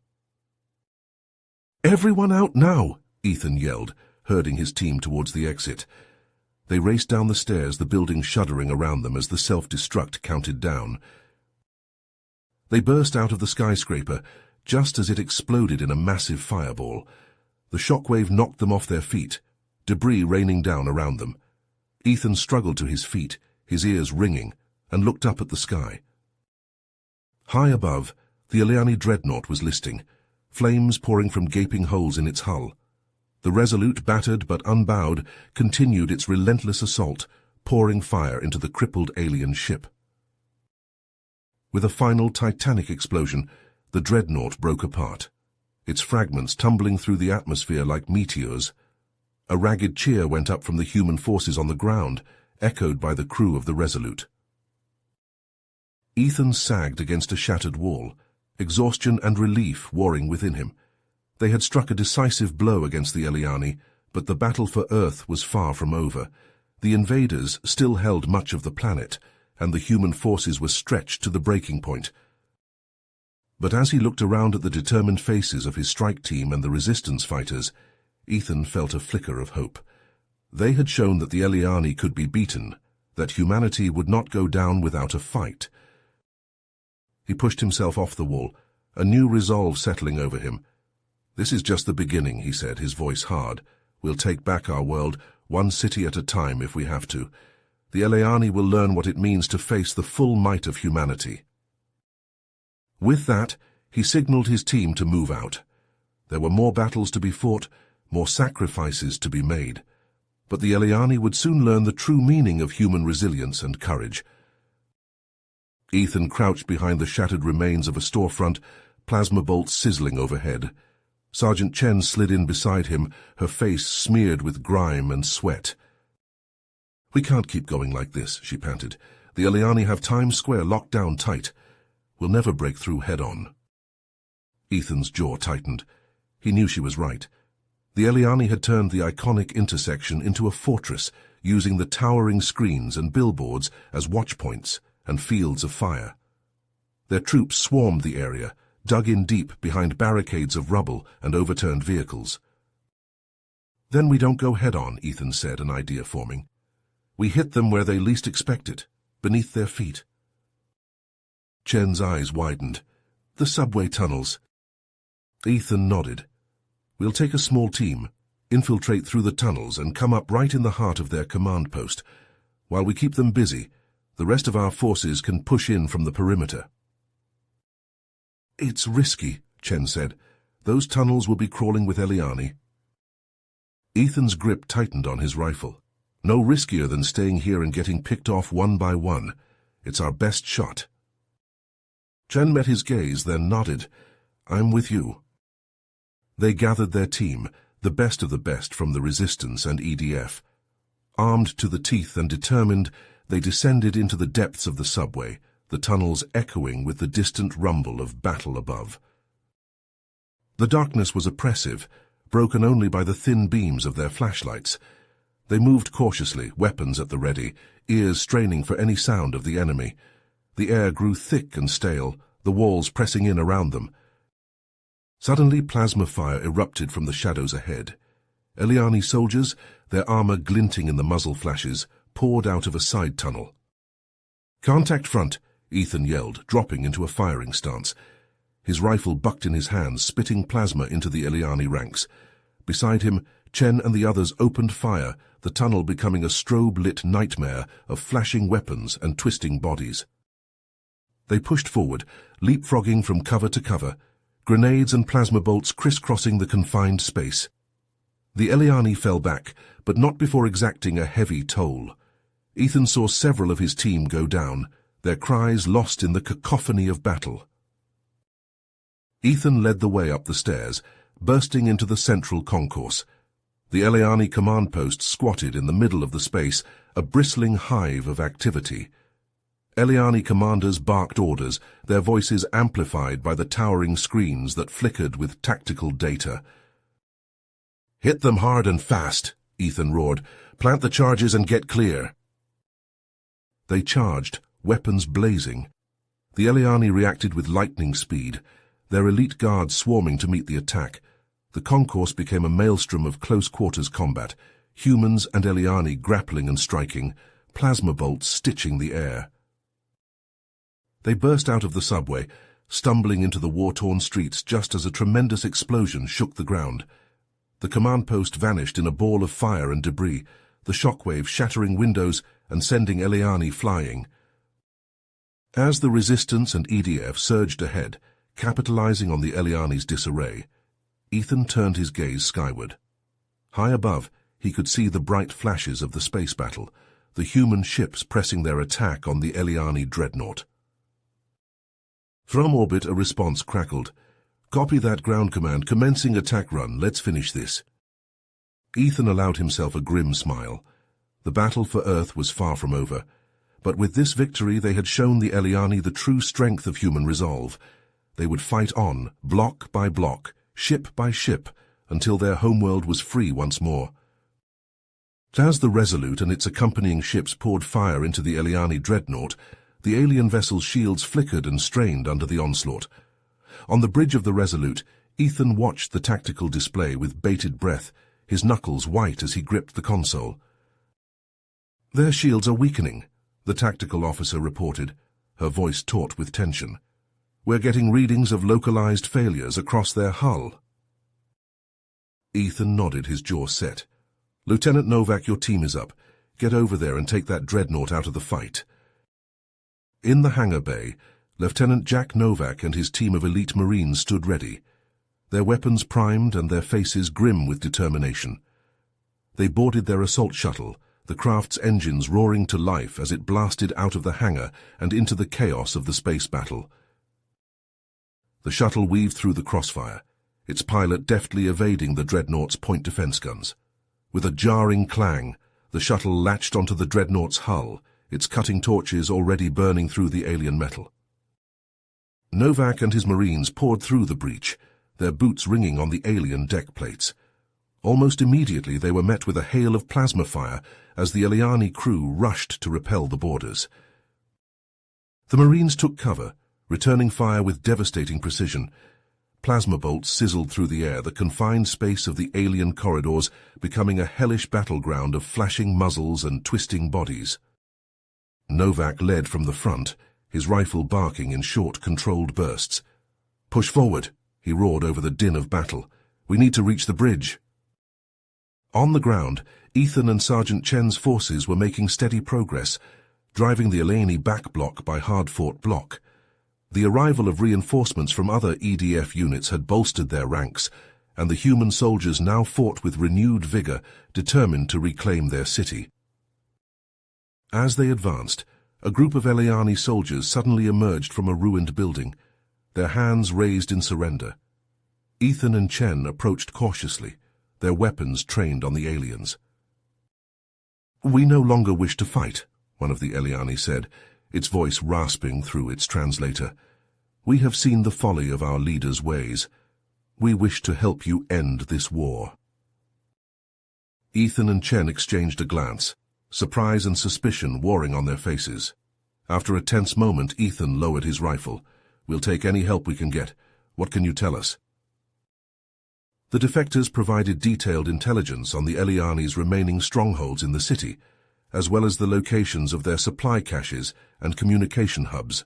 "Everyone out now!" Ethan yelled, herding his team towards the exit. They raced down the stairs, the building shuddering around them as the self-destruct counted down. They burst out of the skyscraper just as it exploded in a massive fireball. The shockwave knocked them off their feet, debris raining down around them. Ethan struggled to his feet, his ears ringing, and looked up at the sky. High above, the Eliani dreadnought was listing, flames pouring from gaping holes in its hull. The Resolute, battered but unbowed, continued its relentless assault, pouring fire into the crippled alien ship. With a final titanic explosion, the dreadnought broke apart, its fragments tumbling through the atmosphere like meteors. A ragged cheer went up from the human forces on the ground, echoed by the crew of the Resolute. Ethan sagged against a shattered wall, exhaustion and relief warring within him. They had struck a decisive blow against the Eliani, but the battle for Earth was far from over. The invaders still held much of the planet, and the human forces were stretched to the breaking point. But as he looked around at the determined faces of his strike team and the resistance fighters, Ethan felt a flicker of hope. They had shown that the Eliani could be beaten, that humanity would not go down without a fight. He pushed himself off the wall, a new resolve settling over him. "This is just the beginning," he said, his voice hard. "We'll take back our world, one city at a time if we have to. The Eliani will learn what it means to face the full might of humanity." With that, he signaled his team to move out. There were more battles to be fought, more sacrifices to be made. But the Eliani would soon learn the true meaning of human resilience and courage. Ethan crouched behind the shattered remains of a storefront, plasma bolts sizzling overhead. Sergeant Chen slid in beside him, her face smeared with grime and sweat. "We can't keep going like this," she panted. "The Eliani have Times Square locked down tight. We'll never break through head-on." Ethan's jaw tightened. He knew she was right. The Eliani had turned the iconic intersection into a fortress, using the towering screens and billboards as watchpoints and fields of fire. Their troops swarmed the area, dug in deep behind barricades of rubble and overturned vehicles. "Then we don't go head-on," Ethan said, an idea forming. "We hit them where they least expect it, beneath their feet." Chen's eyes widened. "The subway tunnels." Ethan nodded. "We'll take a small team, infiltrate through the tunnels and come up right in the heart of their command post. While we keep them busy, the rest of our forces can push in from the perimeter." "It's risky," Chen said. "Those tunnels will be crawling with Eliani." Ethan's grip tightened on his rifle. "No riskier than staying here and getting picked off one by one. It's our best shot." Chen met his gaze, then nodded. "I'm with you." They gathered their team, the best of the best from the Resistance and EDF. Armed to the teeth and determined, they descended into the depths of the subway, the tunnels echoing with the distant rumble of battle above. The darkness was oppressive, broken only by the thin beams of their flashlights. They moved cautiously, weapons at the ready, ears straining for any sound of the enemy. The air grew thick and stale, the walls pressing in around them. Suddenly plasma fire erupted from the shadows ahead. Eliani soldiers, their armor glinting in the muzzle flashes, poured out of a side tunnel. "Contact front," Ethan yelled, dropping into a firing stance. His rifle bucked in his hands, spitting plasma into the Eliani ranks. Beside him, Chen and the others opened fire, the tunnel becoming a strobe-lit nightmare of flashing weapons and twisting bodies. They pushed forward, leapfrogging from cover to cover, grenades and plasma bolts crisscrossing the confined space. The Eliani fell back, but not before exacting a heavy toll. Ethan saw several of his team go down, their cries lost in the cacophony of battle. Ethan led the way up the stairs, bursting into the central concourse. The Eliani command post squatted in the middle of the space, a bristling hive of activity. Eliani commanders barked orders, their voices amplified by the towering screens that flickered with tactical data. "Hit them hard and fast," Ethan roared. "Plant the charges and get clear." They charged, weapons blazing. The Eliani reacted with lightning speed, their elite guards swarming to meet the attack. The concourse became a maelstrom of close-quarters combat, humans and Eliani grappling and striking, plasma bolts stitching the air. They burst out of the subway, stumbling into the war-torn streets just as a tremendous explosion shook the ground. The command post vanished in a ball of fire and debris, the shockwave shattering windows and sending Eliani flying. As the Resistance and EDF surged ahead, capitalizing on the Eliani's disarray, Ethan turned his gaze skyward. High above, he could see the bright flashes of the space battle, the human ships pressing their attack on the Eliani dreadnought. From orbit, a response crackled. "Copy that, ground command. Commencing attack run. Let's finish this." Ethan allowed himself a grim smile. The battle for Earth was far from over. But with this victory, they had shown the Eliani the true strength of human resolve. They would fight on, block by block, ship by ship, until their homeworld was free once more. As the Resolute and its accompanying ships poured fire into the Eliani dreadnought, the alien vessel's shields flickered and strained under the onslaught. On the bridge of the Resolute, Ethan watched the tactical display with bated breath, his knuckles white as he gripped the console. "Their shields are weakening," the tactical officer reported, her voice taut with tension. "We're getting readings of localized failures across their hull." Ethan nodded, his jaw set. "Lieutenant Novak, your team is up. Get over there and take that dreadnought out of the fight." In the hangar bay, Lieutenant Jack Novak and his team of elite Marines stood ready, their weapons primed and their faces grim with determination. They boarded their assault shuttle, the craft's engines roaring to life as it blasted out of the hangar and into the chaos of the space battle. The shuttle weaved through the crossfire, its pilot deftly evading the dreadnought's point defense guns. With a jarring clang, the shuttle latched onto the dreadnought's hull, its cutting torches already burning through the alien metal. Novak and his Marines poured through the breach, their boots ringing on the alien deck plates. Almost immediately they were met with a hail of plasma fire as the Eliani crew rushed to repel the boarders. The Marines took cover, returning fire with devastating precision. Plasma bolts sizzled through the air, the confined space of the alien corridors becoming a hellish battleground of flashing muzzles and twisting bodies. Novak led from the front, his rifle barking in short, controlled bursts. "Push forward," he roared over the din of battle. "We need to reach the bridge." On the ground, Ethan and Sergeant Chen's forces were making steady progress, driving the Eliani back block by hard-fought block. The arrival of reinforcements from other EDF units had bolstered their ranks, and the human soldiers now fought with renewed vigor, determined to reclaim their city. As they advanced, a group of Eliani soldiers suddenly emerged from a ruined building, their hands raised in surrender. Ethan and Chen approached cautiously, their weapons trained on the aliens. "We no longer wish to fight," one of the Eliani said, its voice rasping through its translator. "We have seen the folly of our leaders' ways. We wish to help you end this war." Ethan and Chen exchanged a glance, surprise and suspicion warring on their faces. After a tense moment, Ethan lowered his rifle. "We'll take any help we can get. What can you tell us?" The defectors provided detailed intelligence on the Eliani's remaining strongholds in the city, as well as the locations of their supply caches and communication hubs.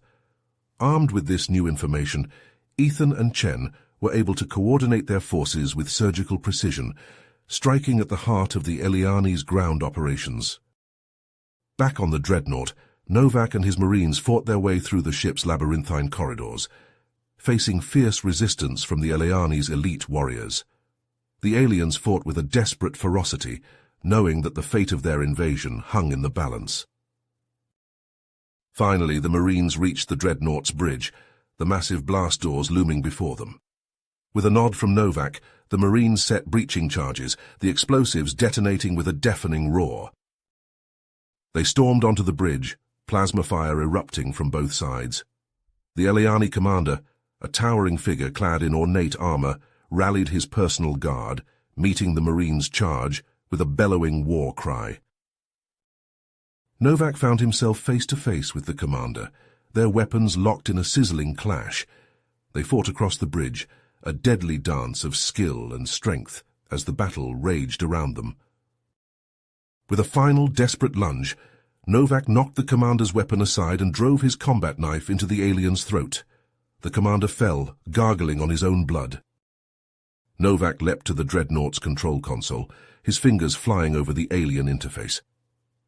Armed with this new information, Ethan and Chen were able to coordinate their forces with surgical precision, striking at the heart of the Eliani's ground operations. Back on the dreadnought, Novak and his Marines fought their way through the ship's labyrinthine corridors, facing fierce resistance from the Eliani's elite warriors. The aliens fought with a desperate ferocity, knowing that the fate of their invasion hung in the balance. Finally, the Marines reached the dreadnought's bridge, the massive blast doors looming before them. With a nod from Novak, the Marines set breaching charges, the explosives detonating with a deafening roar. They stormed onto the bridge, plasma fire erupting from both sides. The Eliani commander, a towering figure clad in ornate armor, rallied his personal guard, meeting the Marines' charge with a bellowing war cry. Novak found himself face to face with the commander, their weapons locked in a sizzling clash. They fought across the bridge, a deadly dance of skill and strength as the battle raged around them. With a final desperate lunge, Novak knocked the commander's weapon aside and drove his combat knife into the alien's throat. The commander fell, gargling on his own blood. Novak leapt to the dreadnought's control console, his fingers flying over the alien interface.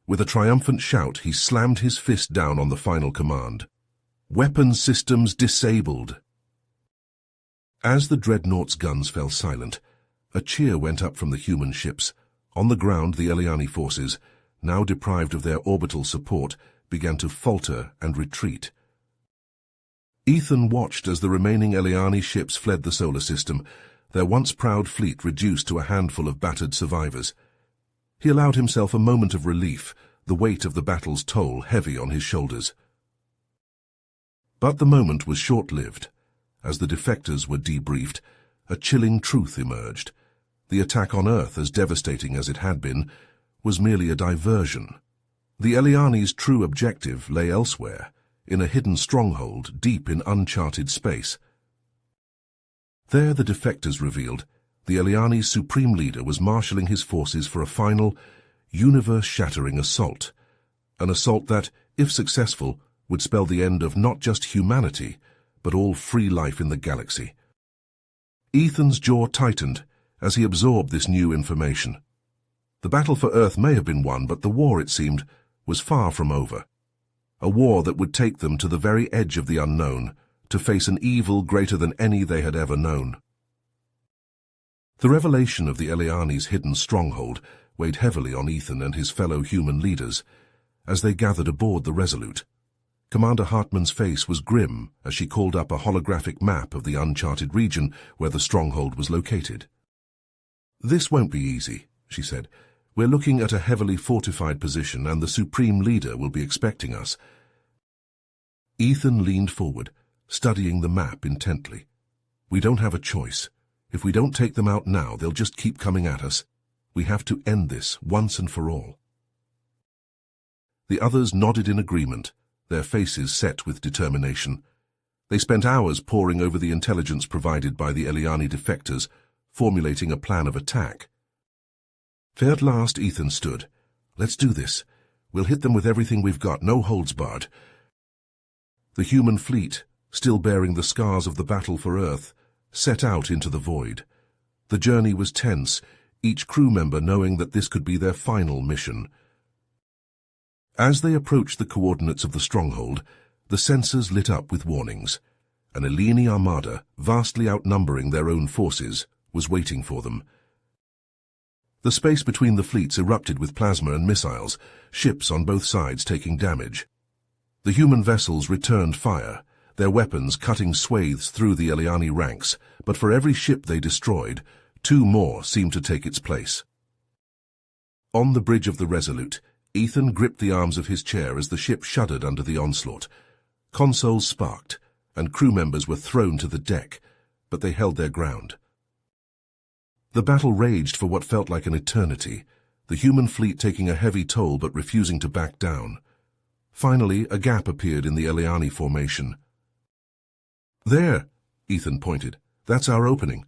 With a triumphant shout, he slammed his fist down on the final command. "Weapon systems disabled." As the dreadnought's guns fell silent, a cheer went up from the human ships. On the ground, the Eliani forces, now deprived of their orbital support, began to falter and retreat. Ethan watched as the remaining Eliani ships fled the solar system, their once proud fleet reduced to a handful of battered survivors. He allowed himself a moment of relief, the weight of the battle's toll heavy on his shoulders. But the moment was short-lived. As the defectors were debriefed, a chilling truth emerged. The attack on Earth, as devastating as it had been, was merely a diversion. The Eliani's true objective lay elsewhere, in a hidden stronghold deep in uncharted space. There, the defectors revealed, the Eliani's supreme leader was marshalling his forces for a final, universe-shattering assault. An assault that, if successful, would spell the end of not just humanity, but all free life in the galaxy. Ethan's jaw tightened as he absorbed this new information. The battle for Earth may have been won, but the war, it seemed, was far from over. A war that would take them to the very edge of the unknown, to face an evil greater than any they had ever known. The revelation of the Eliani's hidden stronghold weighed heavily on Ethan and his fellow human leaders as they gathered aboard the Resolute. Commander Hartman's face was grim as she called up a holographic map of the uncharted region where the stronghold was located. "This won't be easy," she said. "We're looking at a heavily fortified position, and the Supreme Leader will be expecting us." Ethan leaned forward, studying the map intently. "We don't have a choice. If we don't take them out now, they'll just keep coming at us. We have to end this once and for all." The others nodded in agreement, their faces set with determination. They spent hours poring over the intelligence provided by the Eliani defectors, formulating a plan of attack. At last, Ethan stood. "Let's do this. We'll hit them with everything we've got, no holds barred." The human fleet, still bearing the scars of the battle for Earth, set out into the void. The journey was tense, each crew member knowing that this could be their final mission. As they approached the coordinates of the stronghold, the sensors lit up with warnings. An Eliani armada, vastly outnumbering their own forces, was waiting for them. The space between the fleets erupted with plasma and missiles, ships on both sides taking damage. The human vessels returned fire, their weapons cutting swathes through the Eliani ranks, but for every ship they destroyed, 2 more seemed to take its place. On the bridge of the Resolute, Ethan gripped the arms of his chair as the ship shuddered under the onslaught. Consoles sparked, and crew members were thrown to the deck, but they held their ground. The battle raged for what felt like an eternity, the human fleet taking a heavy toll but refusing to back down. Finally, a gap appeared in the Eliani formation. "There," Ethan pointed. "That's our opening.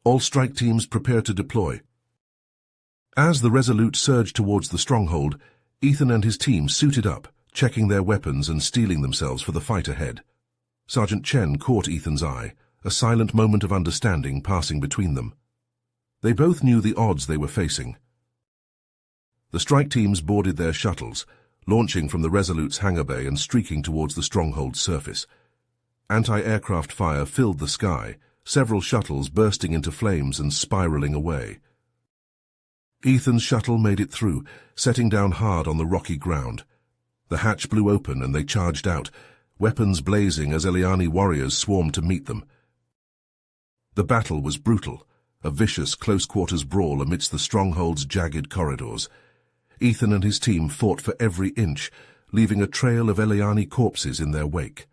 All strike teams prepare to deploy." As the Resolute surged towards the stronghold, Ethan and his team suited up, checking their weapons and steeling themselves for the fight ahead. Sergeant Chen caught Ethan's eye, a silent moment of understanding passing between them. They both knew the odds they were facing. The strike teams boarded their shuttles, launching from the Resolute's hangar bay and streaking towards the stronghold's surface. Anti-aircraft fire filled the sky, several shuttles bursting into flames and spiraling away. Ethan's shuttle made it through, setting down hard on the rocky ground. The hatch blew open and they charged out, weapons blazing as Eliani warriors swarmed to meet them. The battle was brutal, a vicious close-quarters brawl amidst the stronghold's jagged corridors. Ethan and his team fought for every inch, leaving a trail of Eliani corpses in their wake.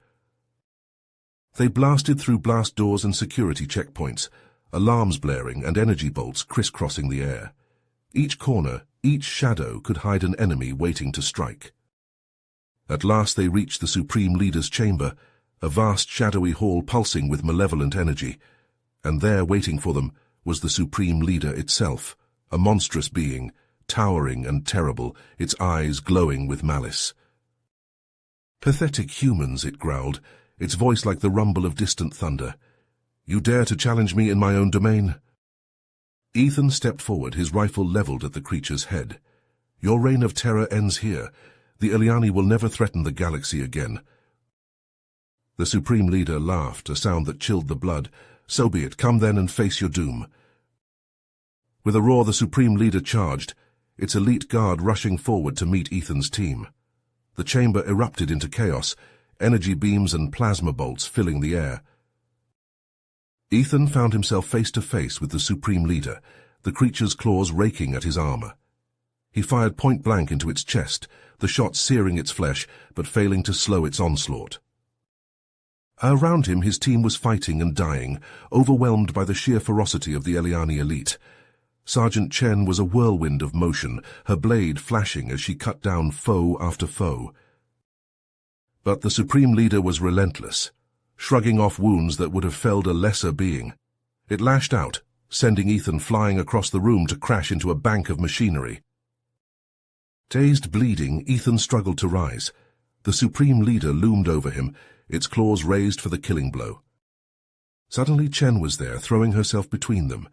They blasted through blast doors and security checkpoints, alarms blaring and energy bolts crisscrossing the air. Each corner, each shadow could hide an enemy waiting to strike. At last they reached the Supreme Leader's chamber, a vast shadowy hall pulsing with malevolent energy, and there waiting for them was the Supreme Leader itself, a monstrous being, towering and terrible, its eyes glowing with malice. "Pathetic humans," it growled, its voice like the rumble of distant thunder. "You dare to challenge me in my own domain?" Ethan stepped forward, his rifle leveled at the creature's head. "Your reign of terror ends here. The Eliani will never threaten the galaxy again." The Supreme Leader laughed, a sound that chilled the blood. "So be it. Come then and face your doom." With a roar, the Supreme Leader charged, its elite guard rushing forward to meet Ethan's team. The chamber erupted into chaos, energy beams and plasma bolts filling the air. Ethan found himself face to face with the Supreme Leader, the creature's claws raking at his armor. He fired point blank into its chest, the shot searing its flesh, but failing to slow its onslaught. Around him, his team was fighting and dying, overwhelmed by the sheer ferocity of the Eliani elite. Sergeant Chen was a whirlwind of motion, her blade flashing as she cut down foe after foe. But the Supreme Leader was relentless, shrugging off wounds that would have felled a lesser being. It lashed out, sending Ethan flying across the room to crash into a bank of machinery. Dazed, bleeding, Ethan struggled to rise. The Supreme Leader loomed over him, its claws raised for the killing blow. Suddenly Chen was there, throwing herself between them.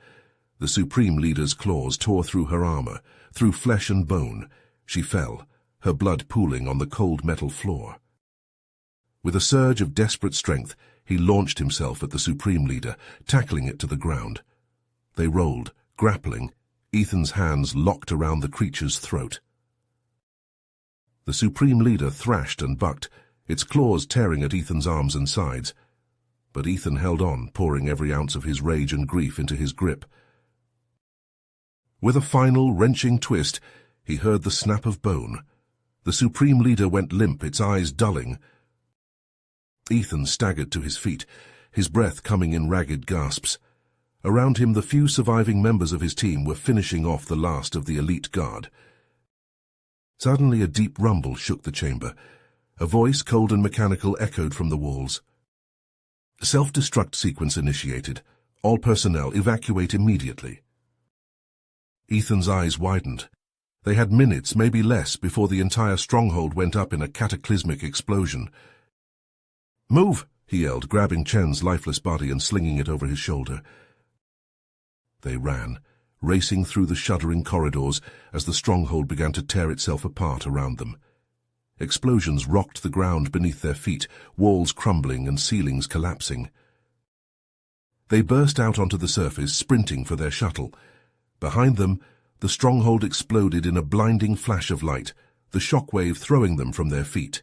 The Supreme Leader's claws tore through her armor, through flesh and bone. She fell, her blood pooling on the cold metal floor. With a surge of desperate strength, he launched himself at the Supreme Leader, tackling it to the ground. They rolled, grappling, Ethan's hands locked around the creature's throat. The Supreme Leader thrashed and bucked, its claws tearing at Ethan's arms and sides. But Ethan held on, pouring every ounce of his rage and grief into his grip. With a final, wrenching twist, he heard the snap of bone. The Supreme Leader went limp, its eyes dulling. Ethan staggered to his feet, his breath coming in ragged gasps. Around him, the few surviving members of his team were finishing off the last of the elite guard. Suddenly a deep rumble shook the chamber. A voice, cold and mechanical, echoed from the walls. "Self-destruct sequence initiated. All personnel evacuate immediately." Ethan's eyes widened. They had minutes, maybe less, before the entire stronghold went up in a cataclysmic explosion. "Move!" he yelled, grabbing Chen's lifeless body and slinging it over his shoulder. They ran, racing through the shuddering corridors as the stronghold began to tear itself apart around them. Explosions rocked the ground beneath their feet, walls crumbling and ceilings collapsing. They burst out onto the surface, sprinting for their shuttle. Behind them, the stronghold exploded in a blinding flash of light, the shockwave throwing them from their feet.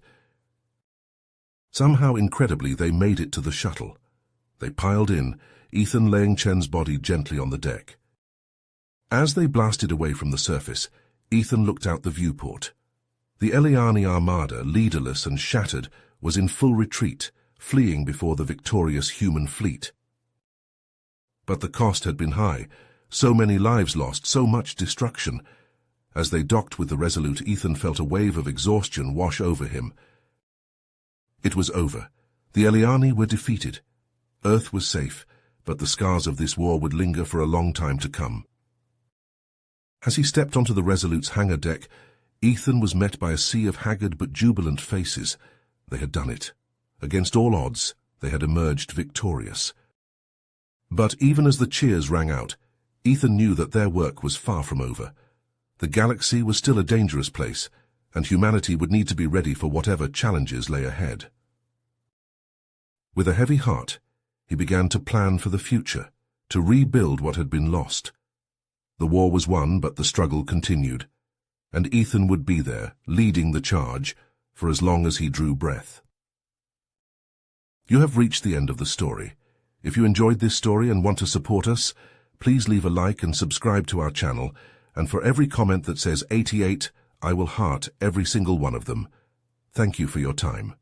Somehow, incredibly, they made it to the shuttle. They piled in, Ethan laying Chen's body gently on the deck. As they blasted away from the surface, Ethan looked out the viewport. The Eliani armada, leaderless and shattered, was in full retreat, fleeing before the victorious human fleet. But the cost had been high. So many lives lost, so much destruction. As they docked with the Resolute, Ethan felt a wave of exhaustion wash over him. It was over. The Eliani were defeated. Earth was safe, but the scars of this war would linger for a long time to come. As he stepped onto the Resolute's hangar deck, Ethan was met by a sea of haggard but jubilant faces. They had done it. Against all odds, they had emerged victorious. But even as the cheers rang out, Ethan knew that their work was far from over. The galaxy was still a dangerous place, and humanity would need to be ready for whatever challenges lay ahead. With a heavy heart, he began to plan for the future, to rebuild what had been lost. The war was won, but the struggle continued, and Ethan would be there, leading the charge, for as long as he drew breath. You have reached the end of the story. If you enjoyed this story and want to support us, please leave a like and subscribe to our channel, and for every comment that says 88, I will heart every single one of them. Thank you for your time.